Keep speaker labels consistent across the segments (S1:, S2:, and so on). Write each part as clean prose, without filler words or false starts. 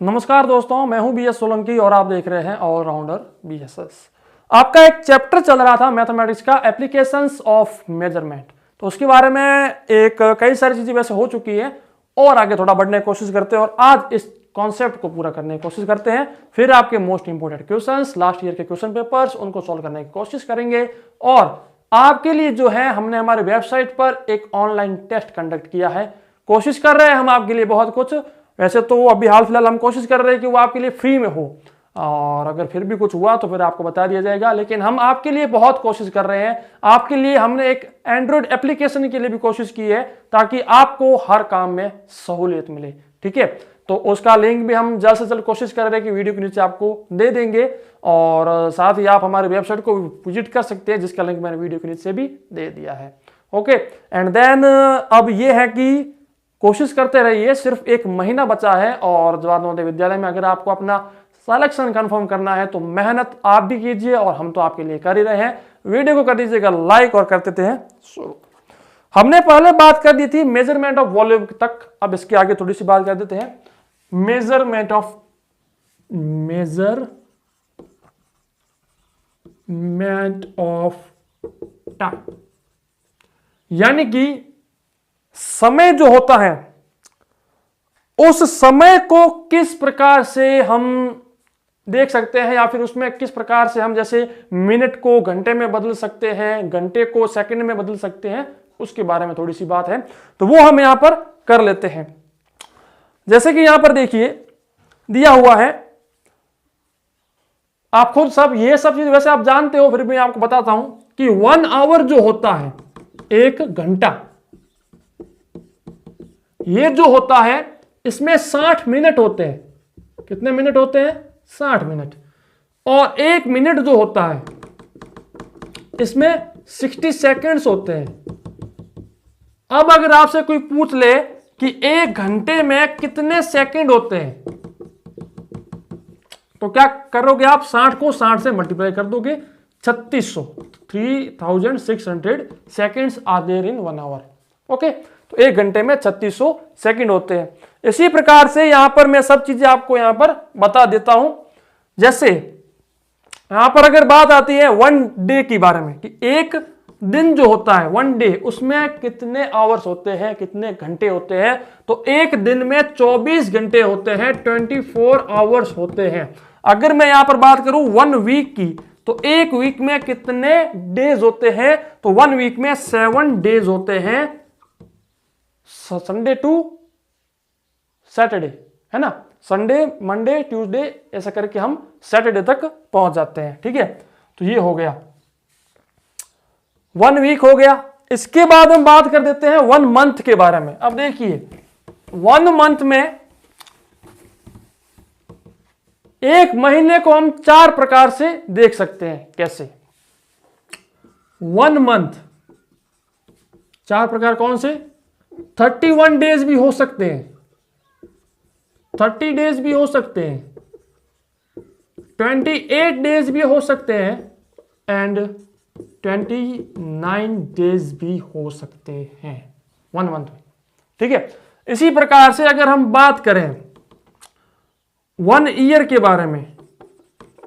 S1: नमस्कार दोस्तों, मैं हूं बीएस सोलंकी और आप देख रहे हैं ऑलराउंडर बीएसएस। आपका एक चैप्टर चल रहा था मैथमेटिक्स का, एप्लीकेशंस ऑफ मेजरमेंट। तो उसके बारे में कई सारी चीजें वैसे हो चुकी है और आगे थोड़ा बढ़ने की कोशिश करते हैं और आज इस कॉन्सेप्ट को पूरा करने की कोशिश करते हैं। फिर आपके most important questions, last year के क्वेश्चन पेपर्स, उनको सॉल्व करने की कोशिश करेंगे। और आपके लिए जो है हमने हमारे वेबसाइट पर एक ऑनलाइन टेस्ट कंडक्ट किया है। कोशिश कर रहे हैं हम आपके लिए बहुत कुछ। वैसे तो अभी हाल फिलहाल हम कोशिश कर रहे हैं कि वो आपके लिए फ्री में हो, और अगर फिर भी कुछ हुआ तो फिर आपको बता दिया जाएगा। लेकिन हम आपके लिए बहुत कोशिश कर रहे हैं। आपके लिए हमने एक एंड्रॉइड एप्लीकेशन के लिए भी कोशिश की है ताकि आपको हर काम में सहूलियत मिले। ठीक है, तो उसका लिंक भी हम जल्द से जल्द कोशिश कर रहे हैं कि वीडियो के नीचे आपको दे देंगे, और साथ ही आप हमारे वेबसाइट को विजिट कर सकते हैं जिसका लिंक मैंने वीडियो के नीचे भी दे दिया है। ओके, एंड देन अब ये है कि कोशिश करते रहिए। सिर्फ एक महीना बचा है और जवाहर नवोदय विद्यालय में अगर आपको अपना सिलेक्शन कंफर्म करना है तो मेहनत आप भी कीजिए और हम तो आपके लिए कर ही रहे हैं। वीडियो को कर दीजिएगा लाइक और कर देते हैं शुरू। हमने पहले बात कर दी थी मेजरमेंट ऑफ वॉल्यूम तक, अब इसके आगे थोड़ी सी बात कर देते हैं मेजरमेंट ऑफ टाइम, यानी कि समय जो होता है उस समय को किस प्रकार से हम देख सकते हैं, या फिर उसमें किस प्रकार से हम जैसे मिनट को घंटे में बदल सकते हैं, घंटे को सेकंड में बदल सकते हैं, उसके बारे में थोड़ी सी बात है। तो वो हम यहां पर कर लेते हैं। जैसे कि यहां पर देखिए दिया हुआ है, आप खुद सब ये सब चीज वैसे आप जानते हो, फिर भी आपको बताता हूं कि 1 आवर जो होता है, 1 घंटा, ये जो होता है इसमें 60 मिनट होते हैं। कितने मिनट होते हैं? 60 मिनट। और 1 मिनट जो होता है इसमें 60 सेकंड्स होते हैं। अब अगर आपसे कोई पूछ ले कि 1 घंटे में कितने सेकंड होते हैं, तो क्या करोगे आप? 60 को 60 से मल्टीप्लाई कर दोगे, 3600 seconds are there in 1 hour. Okay, तो 1 घंटे में 3600 सेकंड होते हैं। इसी प्रकार से यहां पर मैं सब चीजें आपको यहां पर बता देता हूं। जैसे यहां पर अगर बात आती है 1 डे के बारे में कि एक दिन जो होता है 1 डे, उसमें कितने आवर्स होते हैं, कितने घंटे होते हैं, तो एक दिन में 24 घंटे होते हैं, 24 आवर्स होते हैं। अगर मैं यहां पर बात करूं 1 वीक की, तो एक वीक में कितने डेज होते हैं, तो 1 वीक में 7 डेज होते हैं, संडे टू सैटरडे, है ना। संडे, मंडे, ट्यूसडे, ऐसा करके हम सैटरडे तक पहुंच जाते हैं। ठीक है, तो ये हो गया 1 वीक हो गया। इसके बाद हम बात कर देते हैं 1 मंथ के बारे में। अब देखिए 1 मंथ में, एक महीने को हम 4 प्रकार से देख सकते हैं। कैसे? 1 मंथ 4 प्रकार कौन से? 31 डेज भी हो सकते हैं, 30 डेज भी हो सकते हैं, 28 डेज भी हो सकते हैं, एंड 29 डेज भी हो सकते हैं 1 मंथ में। ठीक है, इसी प्रकार से अगर हम बात करें 1 ईयर के बारे में,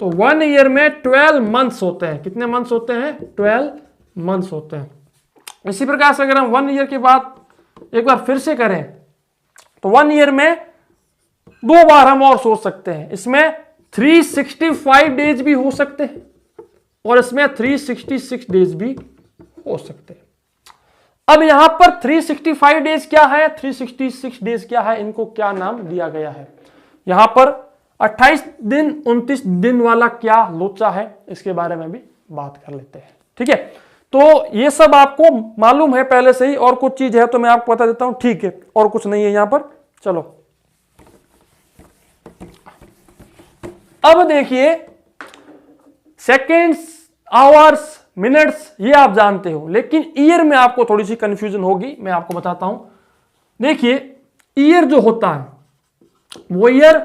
S1: तो 1 ईयर में 12 मंथ्स होते हैं। कितने मंथ्स होते हैं? 12 मंथ्स होते हैं। इसी प्रकार से अगर हम 1 ईयर के बाद एक बार फिर से करें तो 1 ईयर में 2 बार हम और सोच सकते हैं। इसमें 365 डेज भी हो सकते हैं और इसमें 366 डेज भी हो सकते हैं। अब यहां पर 365 डेज क्या है, 366 डेज क्या है, इनको क्या नाम दिया गया है? यहां पर 28 दिन 29 दिन वाला क्या लोचा है, इसके बारे में भी बात कर लेते हैं। ठीक है, तो ये सब आपको मालूम है पहले से ही, और कुछ चीज है तो मैं आपको बता देता हूं। ठीक है, और कुछ नहीं है यहां पर। चलो अब देखिए सेकेंड्स, आवर्स, मिनट्स, ये आप जानते हो, लेकिन ईयर में आपको थोड़ी सी कंफ्यूजन होगी। मैं आपको बताता हूं। देखिए ईयर जो होता है वो ईयर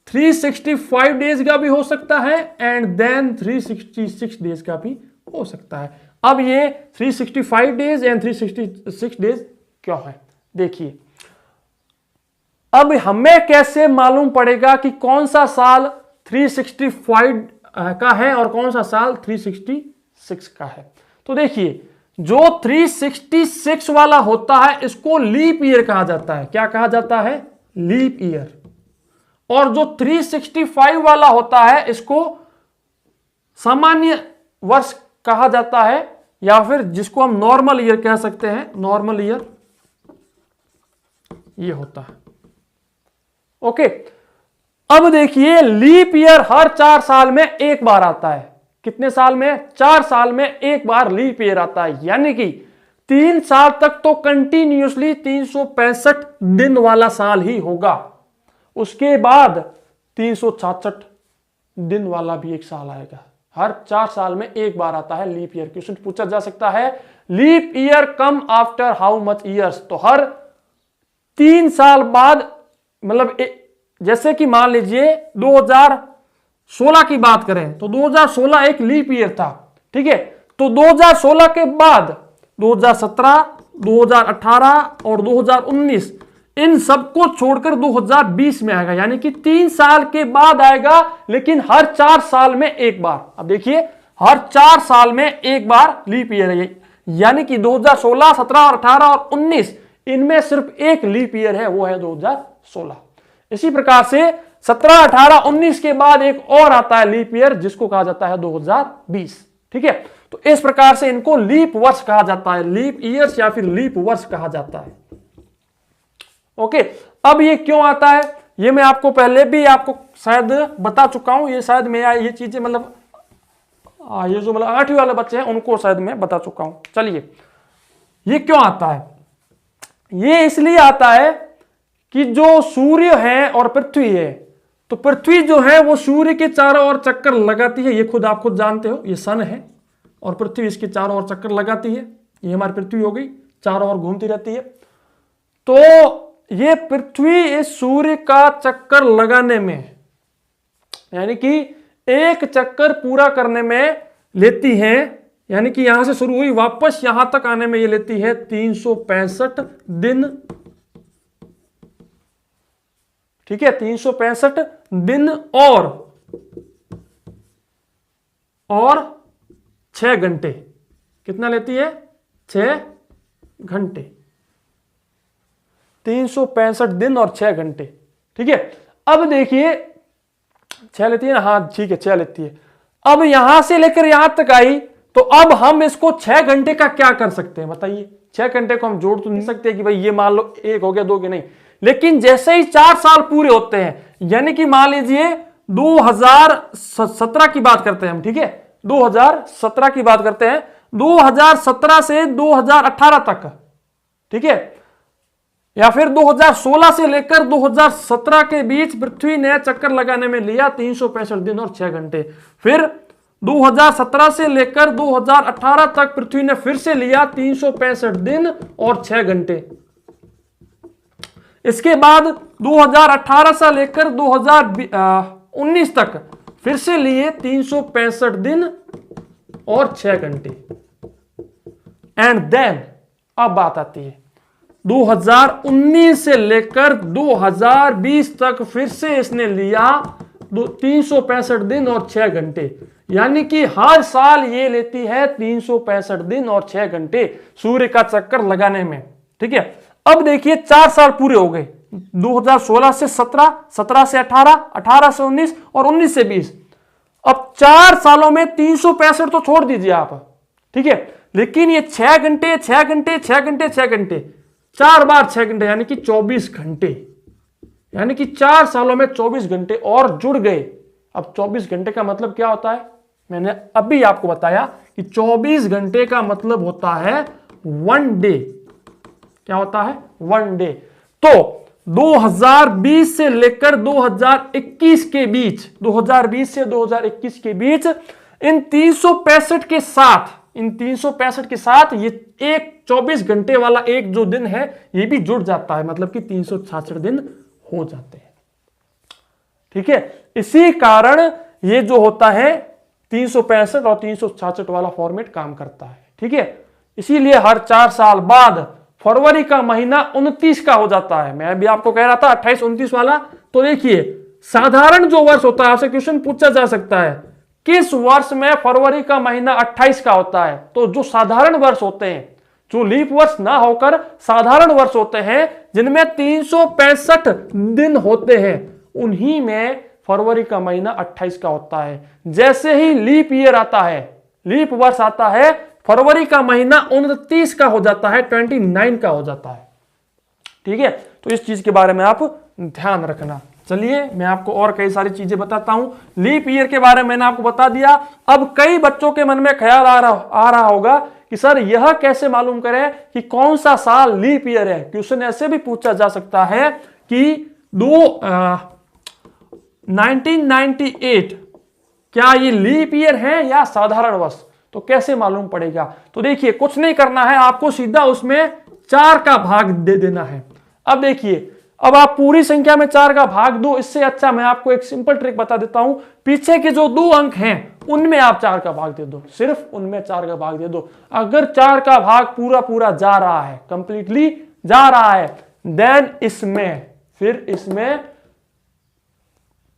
S1: 365 डेज का भी हो सकता है एंड देन 366 डेज का भी हो सकता है। अब ये 365 डेज एंड 366 डेज क्या है? देखिए अब हमें कैसे मालूम पड़ेगा कि कौन सा साल 365 का है और कौन सा साल 366 का है? तो देखिए, जो 366 वाला होता है इसको लीप ईयर कहा जाता है। क्या कहा जाता है? Leap year. और जो 365 वाला होता है इसको सामान्य वर्ष कहा जाता है, या फिर जिसको हम नॉर्मल ईयर कह सकते हैं, नॉर्मल ईयर ये होता है। ओके, अब देखिए, लीप ईयर हर 4 साल में एक बार आता है। कितने साल में? 4 साल में एक बार लीप ईयर आता है। यानी कि 3 साल तक तो कंटिन्यूसली 365 दिन वाला साल ही होगा। उसके बाद 366 दिन वाला भी एक साल आएगा। हर 4 साल में एक बार आता है लीप ईयर। क्वेश्चन पूछा जा सकता है, leap year come after how much years? तो हर 3 साल बाद, मतलब जैसे कि मान लीजिए 2016 की बात करें तो 2016 एक लीप ईयर था, ठीक है। तो 2016 के बाद 2017, 2018 और 2019 इन सबको छोड़कर 2020 में आएगा। यानी कि 3 साल के बाद आएगा, लेकिन हर 4 साल में एक बार। अब देखिए, हर 4 साल में एक बार लीप ईयर है। यानी कि 2016, 17 और 18 और 19 इनमें सिर्फ एक लीप ईयर है, वो है 2016। इसी प्रकार से 17, 18, 19 के बाद एक और आता है लीप ईयर, जिसको कहा जाता है 2020। ठीक है, तो इस प्रकार से इनको लीप वर्ष कहा जाता है, लीप ईयर्स या फिर लीप वर्ष कहा जाता है। ओके, अब ये क्यों आता है ये मैं आपको पहले भी आपको शायद बता चुका हूं। ये शायद मैं ये चीजें मतलब ये जो मतलब 8वीं वाले बच्चे हैं उनको शायद मैं बता चुका हूं। चलिए, ये क्यों आता है? ये इसलिए आता है कि जो सूर्य है और पृथ्वी है, तो पृथ्वी जो है वो सूर्य के चारों ओर चक्कर लगाती है। ये आप खुद जानते हो, ये सन है और पृथ्वी इसके चारों ओर चक्कर लगाती है। ये हमारी पृथ्वी हो गई, चारों ओर घूमती रहती है। तो ये पृथ्वी इस सूर्य का चक्कर लगाने में, यानी कि एक चक्कर पूरा करने में लेती है, यानी कि यहां से शुरू हुई वापस यहां तक आने में ये लेती है 365 दिन। ठीक है, 365 दिन और 6 घंटे। कितना लेती है? 6 घंटे। 365 दिन और 6 घंटे। ठीक है, अब देखिए 6 लेती है ना? हाँ ठीक है, 6 लेती है। अब यहां से लेकर यहां तक आई, तो अब हम इसको 6 घंटे का क्या कर सकते हैं बताइए? 6 घंटे को हम जोड़ तो नहीं सकते कि भाई ये मान लो 1 हो गया 2 के, नहीं। लेकिन जैसे ही 4 साल पूरे होते हैं, यानी कि मान लीजिए 2017 की बात करते हैं हम, ठीक है, 2017 की बात करते हैं, 2017 से 2018 तक, ठीक है, या फिर 2016 से लेकर 2017 के बीच पृथ्वी ने चक्कर लगाने में लिया 365 दिन और 6 घंटे। फिर 2017 से लेकर 2018 तक पृथ्वी ने फिर से लिया 365 दिन और 6 घंटे। इसके बाद 2018 से लेकर 2019 तक फिर से लिए 365 दिन और 6 घंटे। एंड देन अब बात आती है 2019 से लेकर 2020 तक फिर से इसने लिया 365 दिन और 6 घंटे। यानी कि हर साल ये लेती है 365 दिन और 6 घंटे सूर्य का चक्कर लगाने में। ठीक है, अब देखिए 4 साल पूरे हो गए, 2016 से 17, 17 से 18, 18 से 19 और 19 से 20। अब 4 सालों में 365 तो छोड़ दीजिए आप, ठीक है, लेकिन ये 6 घंटे 6 घंटे 6 घंटे 6 घंटे 4 बार 6 घंटे, यानी कि 24 घंटे, यानी कि 4 सालों में 24 घंटे और जुड़ गए। अब 24 घंटे का मतलब क्या होता है? मैंने अभी आपको बताया कि 24 घंटे का मतलब होता है 1 डे। क्या होता है? 1 डे। तो 2020 से लेकर 2021 के बीच, 2020 से 2021 के बीच इन 365 के साथ, इन 365 के साथ ये एक 24 घंटे वाला एक जो दिन है ये भी जुड़ जाता है, मतलब कि 366 दिन हो जाते हैं। ठीक है, इसी कारण ये जो होता है 365 और 366 वाला फॉर्मेट काम करता है। ठीक है, इसीलिए हर 4 साल बाद फरवरी का महीना 29 का हो जाता है। मैं भी आपको कह रहा था 28 29 वाला। तो देखिए साधारण जो वर्ष होता है, आपसे क्वेश्चन पूछा जा सकता है किस वर्ष में फरवरी का महीना 28 का होता है। तो जो साधारण वर्ष होते हैं, जो लीप वर्ष ना होकर साधारण वर्ष होते हैं, जिनमें 365 दिन होते हैं, उन्हीं में फरवरी का महीना 28 का होता है। जैसे ही लीप ईयर आता है, लीप वर्ष आता है, फरवरी का महीना 29 का हो जाता है, 29 का हो जाता है। ठीक है, तो इस चीज के बारे में आप ध्यान रखना। चलिए मैं आपको और कई सारी चीजें बताता हूं। लीप ईयर के बारे में मैंने आपको बता दिया। अब कई बच्चों के मन में ख्याल आ रहा होगा कि सर यह कैसे मालूम करें कि कौन सा साल लीप ईयर है। क्वेश्चन ऐसे भी पूछा जा सकता है कि 1998 क्या ये लीप ईयर है या साधारण वर्ष, तो कैसे मालूम पड़ेगा। तो देखिए कुछ नहीं करना है, आपको सीधा उसमें 4 का भाग दे देना है। अब देखिए, अब आप पूरी संख्या में 4 का भाग दो। इससे अच्छा मैं आपको एक सिंपल ट्रिक बता देता हूं, पीछे के जो 2 अंक हैं उनमें आप 4 का भाग दे दो, सिर्फ उनमें 4 का भाग दे दो। अगर 4 का भाग पूरा पूरा जा रहा है, कंप्लीटली जा रहा है, देन इसमें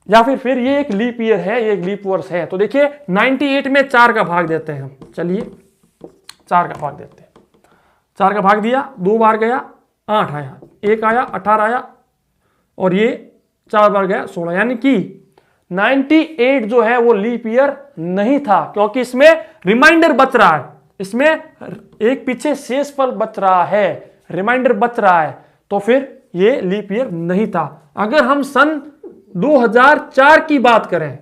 S1: या फिर ये एक लीप ईयर है, ये एक लीप वर्ष है। तो देखिए 98 में 4 का भाग देते हैं हम। चलिए 4 का भाग देते हैं। 4 का भाग दिया, 2 बार गया 8 आया, 1 आया 18 आया, और ये 4 बार गया 16, यानी कि 98 जो है वो लीप ईयर नहीं था, क्योंकि इसमें रिमाइंडर बच रहा है, इसमें एक पीछे शेषफल बच रहा है, रिमाइंडर बच रहा है, तो फिर ये लीप ईयर नहीं था। अगर हम सन 2004 की बात करें,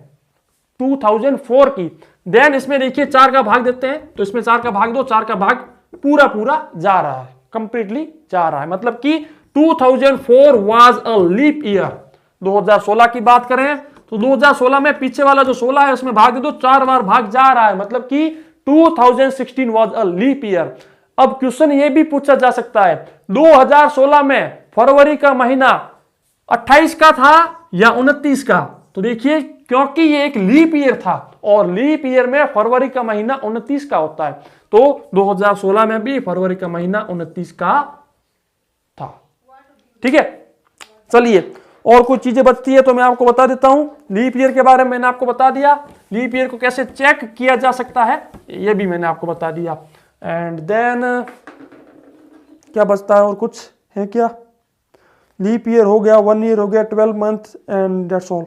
S1: 2004 की, देन इसमें देखिए 4 का भाग देते हैं, तो इसमें 4 का भाग दो, 4 का भाग पूरा पूरा जा रहा है, कंप्लीटली जा रहा है, मतलब कि 2004 वाज अ लीप ईयर। 2016 की बात करें तो 2016 में पीछे वाला जो 16 है उसमें भाग दे दो, 4 बार भाग जा रहा है, मतलब कि 2016 वाज अ लीप ईयर। अब क्वेश्चन ये भी पूछा जा सकता है 2016 में फरवरी का महीना 28 का था या 29 का। तो देखिए क्योंकि ये एक लीप ईयर था और लीप ईयर में फरवरी का महीना 29 का होता है, तो 2016 में भी फरवरी का महीना 29 का था। ठीक है, चलिए और कुछ चीजें बचती है तो मैं आपको बता देता हूं। लीप ईयर के बारे में मैंने आपको बता दिया, लीप ईयर को कैसे चेक किया जा सकता है ये भी मैंने आपको बता दिया। एंड देन क्या बचता है, और कुछ है क्या। लीप ईयर हो गया, 1 ईयर हो गया, 12 मंथ एंड दैट्स ऑल।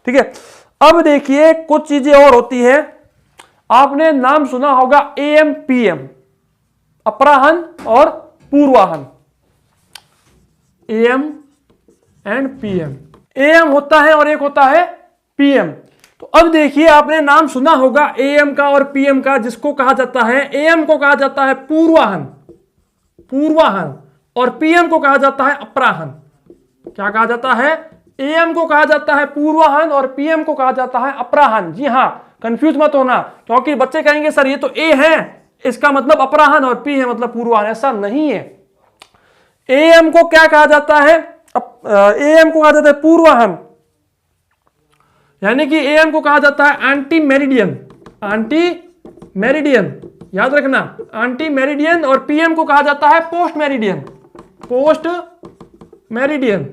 S1: ठीक है, अब देखिए कुछ चीजें और होती है। आपने नाम सुना होगा AM PM, अपराहन और पूर्वाहन, AM एंड PM। AM होता है और एक होता है PM। तो अब देखिए आपने नाम सुना होगा AM का और PM का, जिसको कहा जाता है, AM को कहा जाता है पूर्वाहन और PM को कहा जाता है अपराहन। क्या कहा जाता है, AM को कहा जाता है पूर्वाहन और PM को कहा जाता है अपराहन। जी हाँ, कंफ्यूज मत होना, क्योंकि बच्चे कहेंगे सर ये तो A है, इसका मतलब अपराहन, और P है मतलब पूर्वाहन। ऐसा नहीं है। AM को क्या कहा जाता है, AM को कहा जाता है पूर्वाहन, यानी कि AM को कहा जाता है एंटी मेरिडियन, याद रखना, एंटी मेरिडियन। और PM को कहा जाता है पोस्ट मेरिडियन।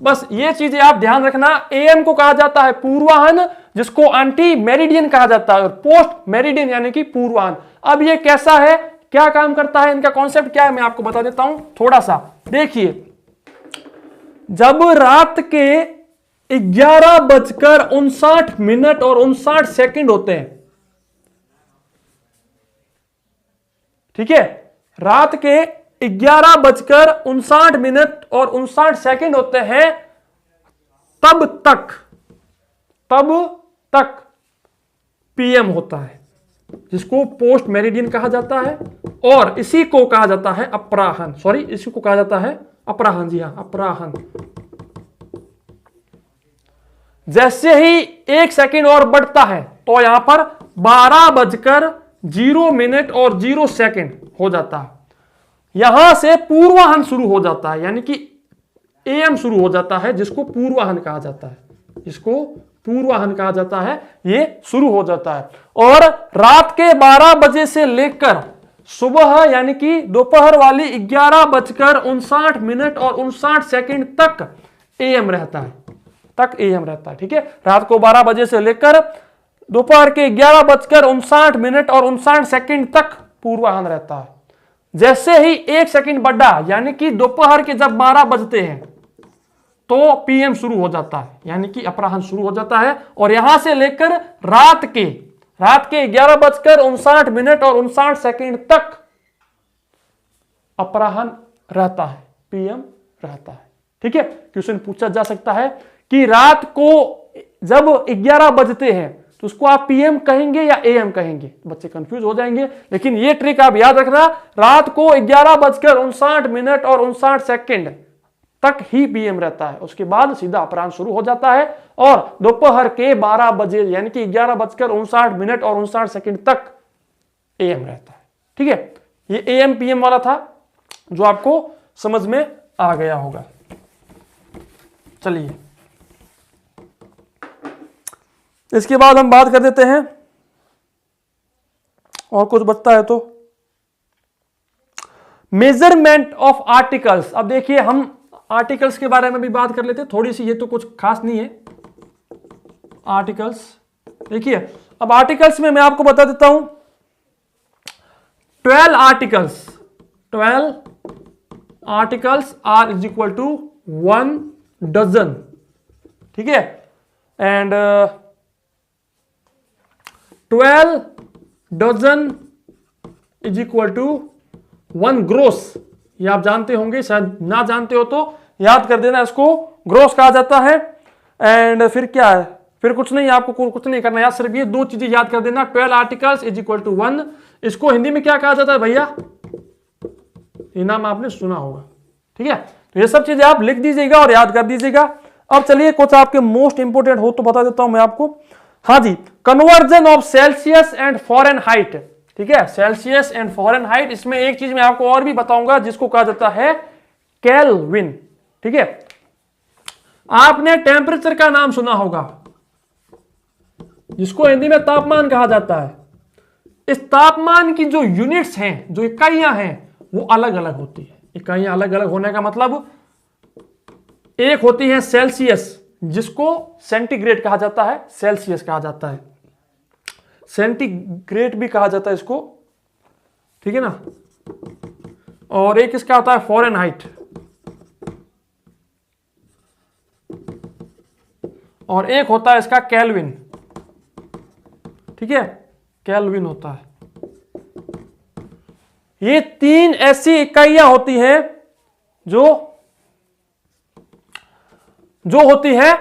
S1: बस ये चीजें आप ध्यान रखना। AM को कहा जाता है पूर्वाहन, जिसको एंटी मेरिडियन कहा जाता है, और पोस्ट मेरिडियन यानी कि पूर्वाहन। अब ये कैसा है, क्या काम करता है, इनका कॉन्सेप्ट क्या है, मैं आपको बता देता हूं थोड़ा सा। देखिए जब रात के 11:59 और 59 सेकंड होते हैं, ठीक है, रात के 11:59 और 59 सेकंड होते हैं, तब तक PM होता है, जिसको पोस्ट मेरिडियन कहा जाता है, और इसी को कहा जाता है अपराहन। इसी को कहा जाता है अपराहन। जी हाँ, अपराहन। जैसे ही 1 सेकंड और बढ़ता है तो यहां पर 12:0 और 0 सेकंड हो जाता है। यहां से पूर्वाहन शुरू हो जाता है, यानी कि AM शुरू हो जाता है, जिसको पूर्वाहन कहा जाता है, ये शुरू हो जाता है। और रात के 12 बजे से लेकर सुबह यानी कि दोपहर वाली 11:59 और 59 तक AM रहता है, ठीक है। रात को 12 बजे से लेकर दोपहर के 11:59 और 59 तक पूर्वाह्न रहता है। जैसे ही 1 सेकंड बढ़ा यानी कि दोपहर के जब 12 बजते हैं तो PM शुरू हो जाता है, यानी कि अपराह्न शुरू हो जाता है। और यहां से लेकर रात के 11:59 और 59 तक अपराह्न रहता है, PM रहता है, ठीक है। क्वेश्चन पूछा जा सकता है कि रात को जब 11 बजते हैं तो उसको आप PM कहेंगे या AM कहेंगे, बच्चे कंफ्यूज हो जाएंगे। लेकिन ये ट्रिक आप याद रखना, रात को 11:59 और 59 तक ही PM रहता है, उसके बाद सीधा अपराह्न शुरू हो जाता है। और दोपहर के 12 बजे यानी कि 11:59 और 59 तक AM रहता है, ठीक है। ये AM PM वाला था जो आपको समझ में आ गया होगा। चलिए इसके बाद हम बात कर देते हैं, और कुछ बचता है तो मेजरमेंट ऑफ आर्टिकल्स। अब देखिए हम आर्टिकल्स के बारे में भी बात कर लेते हैं थोड़ी सी, ये तो कुछ खास नहीं है। आर्टिकल्स देखिए, अब आर्टिकल्स में मैं आपको बता देता हूं 12 articles are is equal to 1 dozen, ठीक है। And 12 dozen is equal to 1 gross. ये आप जानते होंगे, शायद ना जानते हो तो याद कर देना, इसको ग्रोस कहा जाता है। एंड फिर क्या है, फिर कुछ नहीं, आपको कुछ नहीं करना याद, सिर्फ ये 2 चीजें याद कर देना, 12 आर्टिकल्स इज इक्वल टू 1। इसको हिंदी में क्या कहा जाता है भैया, ये नाम आपने सुना होगा, ठीक है। तो ये सब चीजें आप लिख दीजिएगा और याद कर दीजिएगा। अब चलिए कुछ आपके मोस्ट इंपोर्टेंट हो तो बता देता हूं मैं आपको। हाँ जी, conversion of Celsius and Fahrenheit, ठीक है, सेल्सियस एंड फॉरेनहाइट। इसमें एक चीज मैं आपको और भी बताऊंगा जिसको कहा जाता है केल्विन, ठीक है। आपने टेम्परेचर का नाम सुना होगा, जिसको हिंदी में तापमान कहा जाता है। इस तापमान की जो यूनिट्स हैं, जो इकाइयां हैं, वो अलग अलग होती है। इकाइयां अलग अलग होने का मतलब, एक होती है सेल्सियस, जिसको सेंटीग्रेड कहा जाता है, सेल्सियस कहा जाता है, सेंटीग्रेड भी कहा जाता है इसको, ठीक है ना। और एक इसका आता है फॉरेनहाइट, और एक होता है इसका केल्विन, ठीक है, केल्विन होता है। ये 3 ऐसी इकाइयां होती हैं जो होती है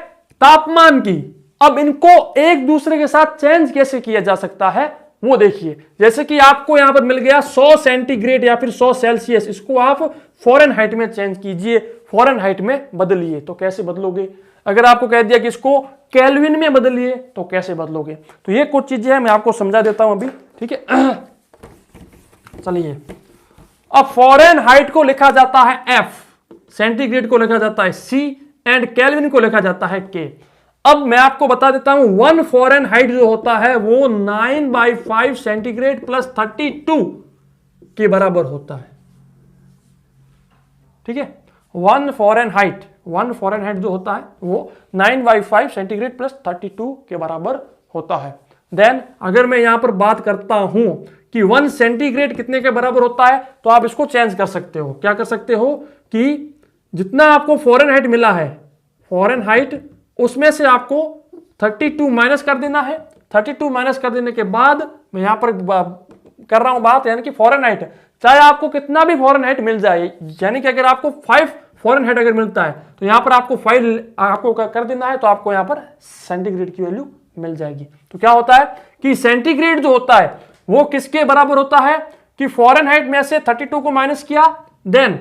S1: तापमान की। अब इनको एक दूसरे के साथ चेंज कैसे किया जा सकता है वो देखिए। जैसे कि आपको यहां पर मिल गया 100 सेंटीग्रेड या फिर 100 सेल्सियस, इसको आप फॉरेनहाइट में चेंज कीजिए, फॉरेनहाइट में बदलिए। तो कैसे बदलोगे? अगर आपको कह दिया कि इसको केल्विन में बदलिए तो कैसे बदलोगे? तो ये कुछ चीजें हैं, मैं आपको समझा देता हूं अभी, ठीक है। चलिए, अब फॉरेनहाइट को लिखा जाता है F, सेंटीग्रेड को लिखा जाता है C, एंड केल्विन को लिखा जाता है K। अब मैं आपको बता देता हूं 1 फॉरेनहाइट जो होता है वो 9/5 सेंटीग्रेड प्लस 32 के बराबर होता है, ठीक है। 1 फॉरेनहाइट जो होता है वो 9/5 सेंटीग्रेड प्लस 32 के बराबर होता है। देन अगर मैं यहां पर बात करता हूं कि 1 सेंटीग्रेड कितने के बराबर होता है, तो आप इसको चेंज कर सकते हो। क्या कर सकते हो कि जितना आपको फॉरेनहाइट मिला है, फॉरेनहाइट, उसमें से आपको 32 माइनस कर देना है। 32 माइनस कर देने के बाद मैं यहां पर कर रहा हूं बात, यानी कि फॉरेनहाइट, चाहे आपको कितना भी फॉरेनहाइट मिल जाए, यानी कि अगर आपको 5 फॉरेनहाइट अगर मिलता है तो यहां पर आपको 5 आपको कर देना है, तो आपको यहां पर सेंटीग्रेड की वैल्यू मिल जाएगी। तो क्या होता है कि सेंटीग्रेड जो होता है वो किसके बराबर होता है कि फॉरेनहाइट में से 32 को माइनस किया, देन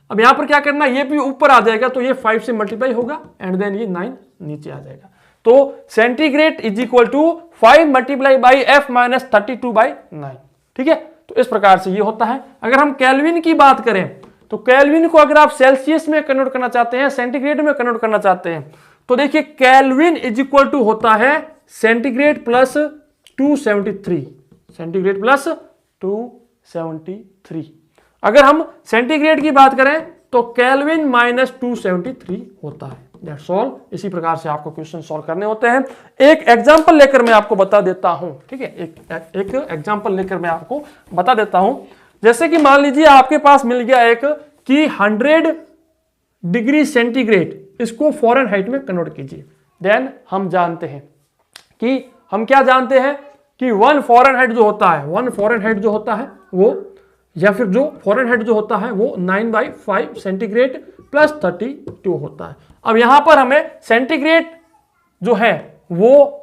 S1: अब यहां पर क्या करना, ये भी ऊपर आ जाएगा तो ये 5 से मल्टीप्लाई होगा, एंड देन ये 9 नीचे आ जाएगा। तो centigrade is equal to 5 multiply by F minus 32/9, ठीक है। तो इस प्रकार से ये होता है। अगर हम केल्विन की बात करें तो केल्विन को अगर आप सेल्सियस में कन्वर्ट करना चाहते हैं, सेंटीग्रेड में कन्वर्ट करना चाहते हैं, तो देखिए केल्विन इज इक्वल टू होता है सेंटीग्रेड प्लस 273, सेंटीग्रेड प्लस 2 273। अगर हम सेंटीग्रेड की बात करें तो केल्विन -273 होता है। That's all. इसी प्रकार से आपको क्वेश्चन सॉल्व करने होते हैं। एक एग्जांपल लेकर मैं आपको बता देता हूं, ठीक है, एक एग्जांपल लेकर मैं आपको बता देता हूं। जैसे कि मान लीजिए आपके पास मिल गया एक कि 100 डिग्री सेंटीग्रेड, इसको फ़ारेनहाइट में कन्वर्ट कीजिए। देन हम जानते हैं कि हम क्या जानते हैं कि 1 फ़ारेनहाइट जो होता है, 1 फ़ारेनहाइट जो होता है वो, या फिर जो फ़ारेनहाइट जो होता है वो 9/5 सेंटीग्रेड प्लस 32 होता है। अब यहां पर हमें सेंटीग्रेड जो है वो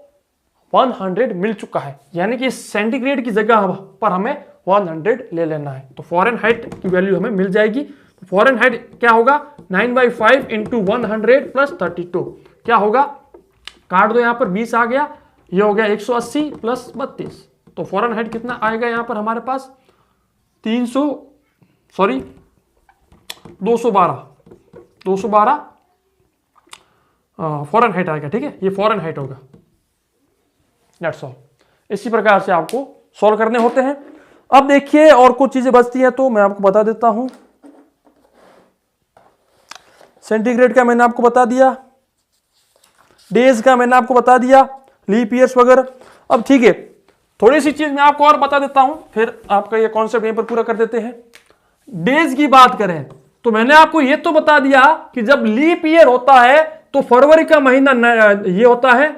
S1: 100 मिल चुका है, यानी कि सेंटीग्रेड की जगह पर हमें 100 ले लेना है, तो फ़ारेनहाइट की वैल्यू हमें मिल जाएगी। फ़ारेनहाइट क्या होगा, 9/5 इंटू 100 प्लस 32 क्या होगा, काट दो, यहां पर 20 आ गया, ये हो गया 180 प्लस 32, तो फ़ारेनहाइट कितना आएगा यहां पर हमारे पास 212 फ़ारेनहाइट आएगा, ठीक है, ये फ़ारेनहाइट होगा। That's all. इसी प्रकार से आपको सॉल्व करने होते हैं। अब देखिए और कुछ चीजें बचती हैं तो मैं आपको बता देता हूं। सेंटीग्रेड का मैंने आपको बता दिया, डेज का मैंने आपको बता दिया, लीप ईयर्स वगैरह। अब ठीक है, थोड़ी सी चीज मैं आपको और बता देता हूं, फिर आपका ये कॉन्सेप्ट यहीं पर पूरा कर देते हैं। डेज की बात करें तो मैंने आपको ये तो बता दिया कि जब लीप ईयर होता है तो फरवरी का महीना ये होता है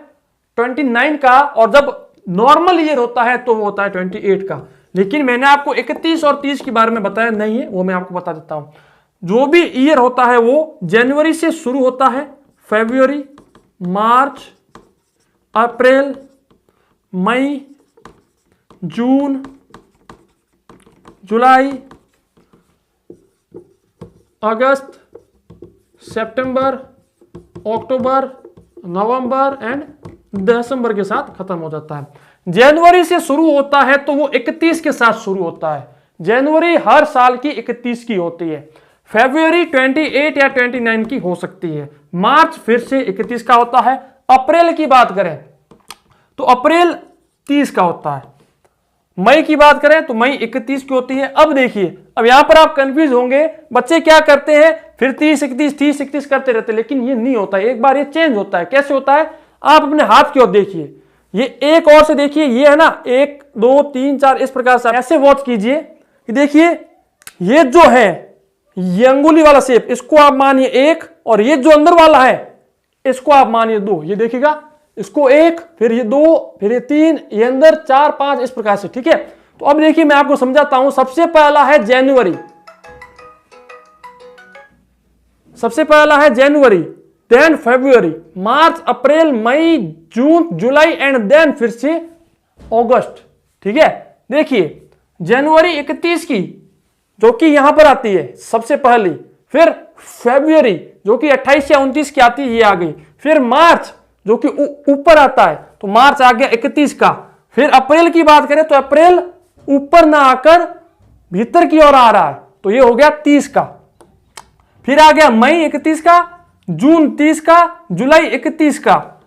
S1: 29 का, और जब नॉर्मल ईयर होता है तो वो होता है 28 का। लेकिन मैंने आपको 31 और 30 के बारे में बताया नहीं है, वो मैं आपको बता देता हूं। जो भी ईयर होता है वो जनवरी से शुरू होता है, फरवरी, मार्च, अप्रैल, मई, जून, जुलाई, अगस्त, सितंबर, अक्टूबर, नवंबर एंड दिसंबर के साथ खत्म हो जाता है। जनवरी से शुरू होता है तो वो 31 के साथ शुरू होता है। जनवरी हर साल की 31 की होती है। फरवरी 28 या 29 की हो सकती है। मार्च फिर से 31 का होता है। अप्रैल की बात करें तो अप्रैल 30 का होता है। मई की बात करें तो मई 31 की होती है। अब देखिए, अब यहां पर आप कंफ्यूज होंगे, बच्चे क्या करते हैं फिर 30 31 करते रहते हैं, लेकिन ये नहीं होता है। एक बार ये चेंज होता है। कैसे होता है, आप अपने हाथ की ओर देखिए, ये एक और से देखिए, ये है ना 1 2 3 4, इस प्रकार से ऐसे वॉच कीजिए कि देखिए ये जो है ये अंगुली वाला शेप, इसको आप मानिए 1, और ये जो अंदर वाला है इसको आप मानिए 2। ये देखिएगा, इसको 1, फिर ये 2, फिर ये 3, ये अंदर 4 5, इस प्रकार से, ठीक है। तो अब देखिए मैं आपको समझाता हूं। सबसे पहला है जनवरी, देन फरवरी, मार्च, अप्रैल, मई, जून, जुलाई एंड देन फिर से अगस्त, ठीक है। देखिए जनवरी 31 की जो कि यहां पर आती है सबसे पहली, फिर फरवरी जो कि 28 या 29 की आती है, ये आ गई, फिर मार्च जो कि ऊपर आता है तो मार्च आ गया 31 का, फिर अप्रैल की बात करें तो अप्रैल ऊपर ना आकर भीतर की ओर आ रहा है तो ये हो गया 30 का, फिर आ गया मई 31 का, जून 30 का, जुलाई 31 का,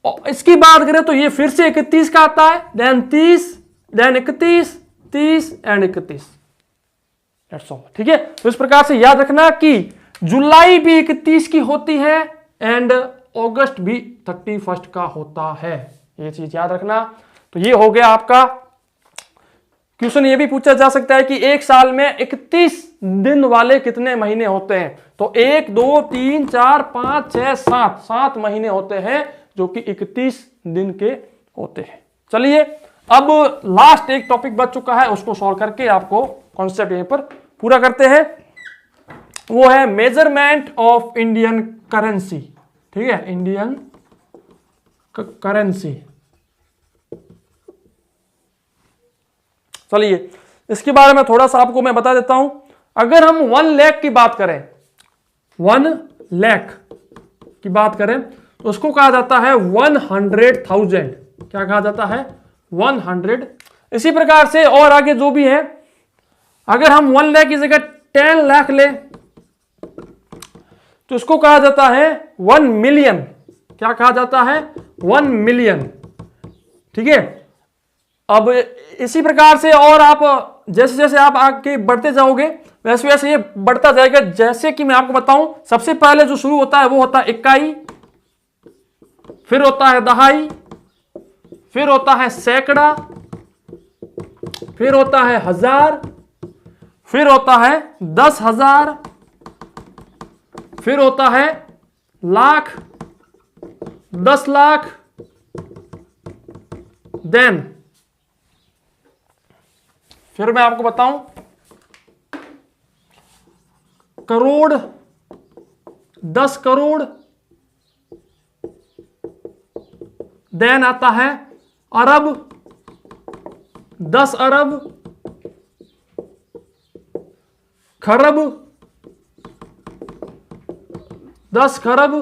S1: और इसकी बात करें तो ये फिर से 31 का आता है, देन 30, देन 31, 30 एंड 31। ठीक है। तो इस प्रकार से याद रखना कि जुलाई भी 31 की होती है एंड अगस्त भी 31 का होता है, ये चीज याद रखना। तो ये हो गया आपका क्वेश्चन। ये भी पूछा जा सकता है कि एक साल में 31 दिन वाले कितने महीने होते हैं, तो 1 2 3 4 5 6 7 7 महीने होते हैं जो कि 31 दिन के होते हैं। चलिए अब लास्ट एक टॉपिक बच चुका है, उसको सॉल्व करके आपको कॉन्सेप्ट यहीं पर पूरा करते हैं। वो है मेजरमेंट ऑफ इंडियन करेंसी, ठीक है, इंडियन करेंसी। चलिए इसके बारे में थोड़ा सा आपको मैं बता देता हूं। अगर हम 1 लाख की बात करें, 1 लाख की बात करें तो उसको कहा जाता है 100,000। क्या कहा जाता है, 100। इसी प्रकार से और आगे जो भी है, अगर हम 1 लाख की जगह 10 लाख ले तो इसको कहा जाता है 1 मिलियन। क्या कहा जाता है, 1 मिलियन, ठीक है। अब इसी प्रकार से और आप जैसे जैसे आप आगे बढ़ते जाओगे वैसे वैसे ये बढ़ता जाएगा। जैसे कि मैं आपको बताऊं, सबसे पहले जो शुरू होता है वो होता है इकाई, फिर होता है दहाई, फिर होता है सैकड़ा, फिर होता है हजार, फिर होता है 10,000, फिर होता है लाख, 10 लाख, देन फिर मैं आपको बताऊं करोड़, 10 करोड़, देन आता है अरब, 10 अरब, खरब, 10 खरब,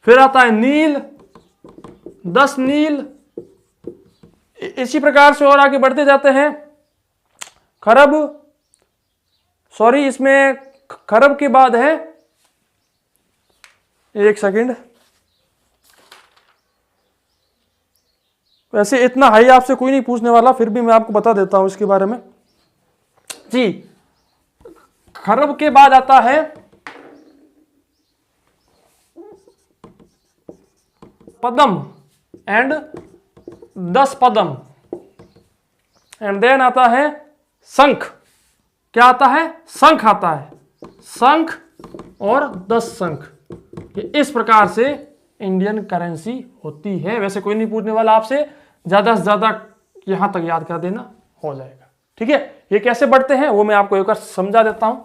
S1: फिर आता है नील, 10 नील। इसी प्रकार से और आगे बढ़ते जाते हैं। खरब, सॉरी इसमें खरब के बाद है, एक सेकंड, वैसे इतना हाई आपसे कोई नहीं पूछने वाला, फिर भी मैं आपको बता देता हूं इसके बारे में जी। खरब के बाद आता है पदम एंड 10 पदम, एंड देन आता है शंख। क्या आता है? शंख आता है, शंख और 10 शंख। ये इस प्रकार से इंडियन करेंसी होती है। वैसे कोई नहीं पूछने वाला आपसे, ज्यादा से ज्यादा यहां तक याद कर देना हो जाएगा। ठीक है, ये कैसे बढ़ते हैं वो मैं आपको एक बार समझा देता हूं,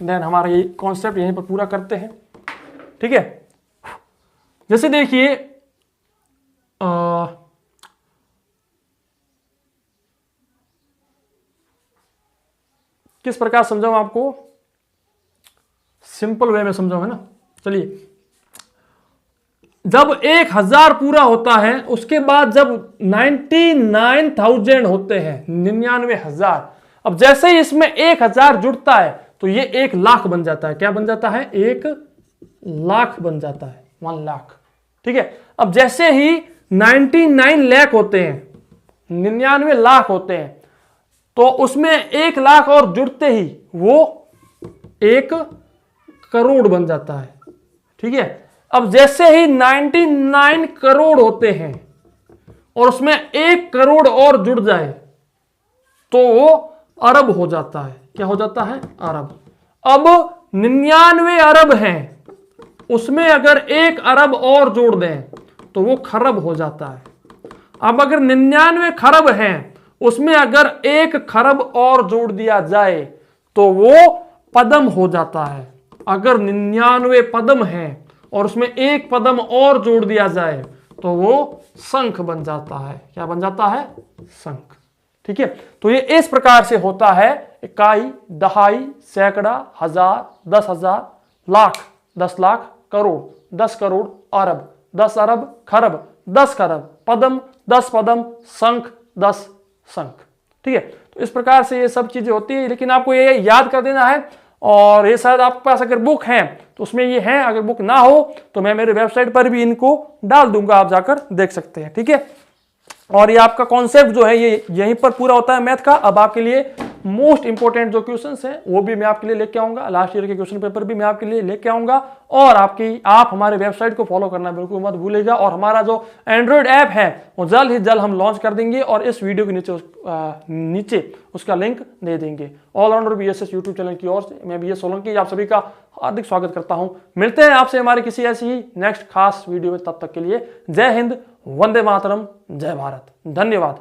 S1: देन हमारा ये कॉन्सेप्ट यहीं पर पूरा करते हैं। ठीक है, जैसे देखिए किस प्रकार समझाऊं आपको, सिंपल वे में समझाऊं, है ना। चलिए, जब 1000 पूरा होता है उसके बाद जब 99,000 होते हैं, 99,000, अब जैसे ही इसमें 1000 जुड़ता है तो ये 1 लाख बन जाता है। क्या बन जाता है? 1 लाख बन जाता है, 1 लाख। ठीक है, अब जैसे ही 99 लाख होते हैं, 99 लाख होते हैं, तो उसमें 1 लाख और जुड़ते ही वो 1 करोड़ बन जाता है। ठीक है, अब जैसे ही 99 करोड़ होते हैं और उसमें 1 करोड़ और जुड़ जाए तो वो अरब हो जाता है। क्या हो जाता है? अरब। अब 99 अरब हैं, उसमें अगर 1 अरब और जोड़ दें तो वो खरब हो जाता है। अब अगर 99 खरब हैं, उसमें अगर 1 खरब और जोड़ दिया जाए तो वो पदम हो जाता है। अगर 99 पदम हैं और उसमें 1 पदम और जोड़ दिया जाए तो वो शंख बन जाता है। क्या बन जाता है? शंख। ठीक है, तो ये इस प्रकार से होता है। इकाई, दहाई, सैकड़ा, हजार, 10,000, लाख, 10 लाख, करोड़, 10 करोड़, अरब, 10 अरब, खरब, 10 खरब, पदम, 10 पदम, शंख, 10 शंख। ठीक है, तो इस प्रकार से ये सब चीजें होती है, लेकिन आपको ये याद कर देना है। और ये शायद आपके पास अगर बुक है तो उसमें ये है, अगर बुक ना हो तो मैं मेरे वेबसाइट पर भी इनको डाल दूंगा, आप जाकर देख सकते हैं। ठीक है, और ये आपका कॉन्सेप्ट जो है ये यहीं पर पूरा होता है मैथ का। अब आपके लिए मोस्ट इंपोर्टेंट जो क्वेश्चंस हैं वो भी मैं आपके लिए लेके आऊंगा, लास्ट ईयर के क्वेश्चन पेपर भी मैं आपके लिए लेके आऊंगा। और आप हमारे वेबसाइट को फॉलो करना बिल्कुल मत भूलिएगा। और हमारा जो एंड्रॉइड ऐप है वो जल्द ही जल्द हम लॉन्च कर देंगे और इस वीडियो के नीचे उसका लिंक दे देंगे। ऑलराउंडर बीएसएस यूट्यूब चैनल की ओर से मैं बीएस सोलंकी आप सभी का हार्दिक स्वागत करता हूं। मिलते हैं आपसे हमारे किसी ऐसी ही नेक्स्ट खास वीडियो में, तब तक के लिए जय हिंद, वंदे मातरम, जय भारत, धन्यवाद।